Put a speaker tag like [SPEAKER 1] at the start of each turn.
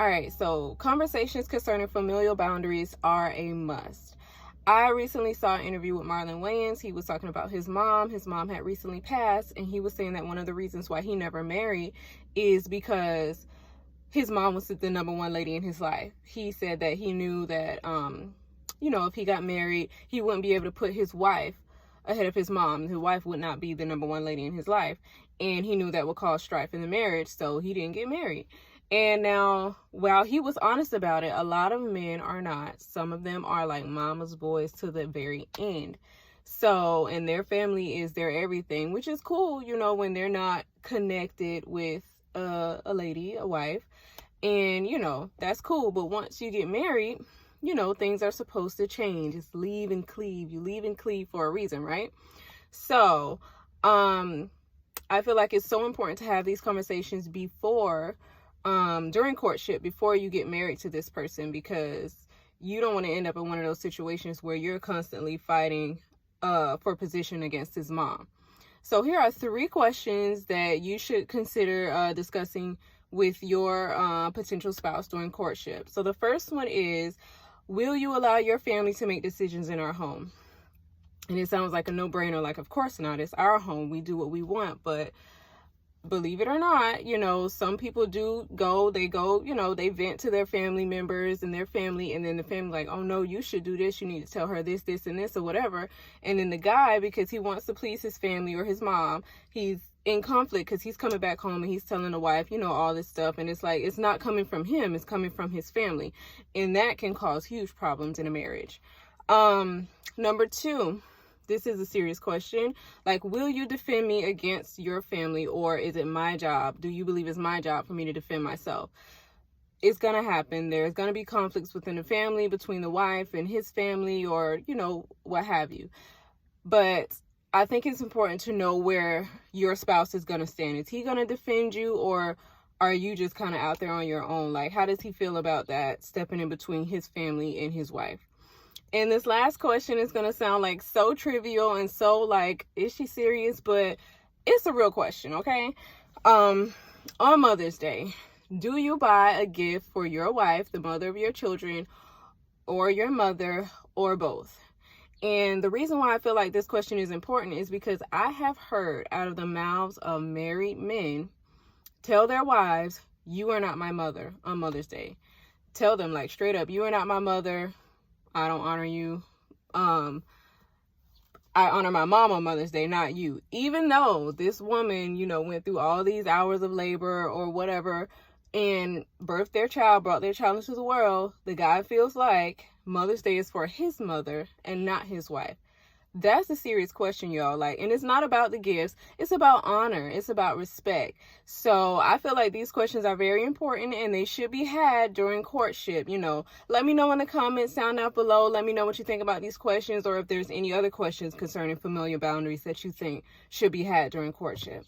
[SPEAKER 1] All right, so conversations concerning familial boundaries are a must. I recently saw an interview with Marlon Wayans. He was talking about his mom. His mom had recently passed, and he was saying that one of the reasons why he never married is because his mom was the number one lady in his life. He said that he knew that, if he got married, he wouldn't be able to put his wife ahead of his mom. His wife would not be the number one lady in his life. And he knew that would cause strife in the marriage, so he didn't get married. And now, while he was honest about it, a lot of men are not. Some of them are like mama's boys to the very end. So, and their family is their everything, which is cool, when they're not connected with a lady, a wife. And, that's cool. But once you get married, things are supposed to change. It's leave and cleave. You leave and cleave for a reason, right? So, I feel like it's so important to have these conversations during courtship, before you get married to this person, because you don't want to end up in one of those situations where you're constantly fighting for position against his mom. So here are 3 questions that you should consider discussing with your potential spouse during courtship. So the first one is, will you allow your family to make decisions in our home? And it sounds like a no-brainer, like, of course not. It's our home. We do what we want. But believe it or not, some people they vent to their family members and their family, and then the family like, oh no, you should do this, you need to tell her this, this, and this, or whatever. And then the guy, because he wants to please his family or his mom, he's in conflict because he's coming back home and he's telling the wife, all this stuff. And it's like, it's not coming from him, it's coming from his family. And that can cause huge problems in a marriage. Number 2, this is a serious question. Like, will you defend me against your family, or is it my job? Do you believe it's my job for me to defend myself? It's going to happen. There's going to be conflicts within the family, between the wife and his family, or, what have you. But I think it's important to know where your spouse is going to stand. Is he going to defend you, or are you just kind of out there on your own? Like, how does he feel about that, stepping in between his family and his wife? And this last question is going to sound like so trivial and so like, is she serious? But it's a real question, okay? On Mother's Day, do you buy a gift for your wife, the mother of your children, or your mother, or both? And the reason why I feel like this question is important is because I have heard out of the mouths of married men tell their wives, you are not my mother on Mother's Day. Tell them, like, straight up, you are not my mother. I don't honor you. I honor my mom on Mother's Day, not you. Even though this woman, went through all these hours of labor or whatever and birthed their child, brought their child into the world, the guy feels like Mother's Day is for his mother and not his wife. That's a serious question, y'all. Like, and it's not about the gifts. It's about honor. It's about respect. So I feel like these questions are very important, and they should be had during courtship. Let me know in the comments down below. Let me know what you think about these questions, or if there's any other questions concerning familial boundaries that you think should be had during courtship.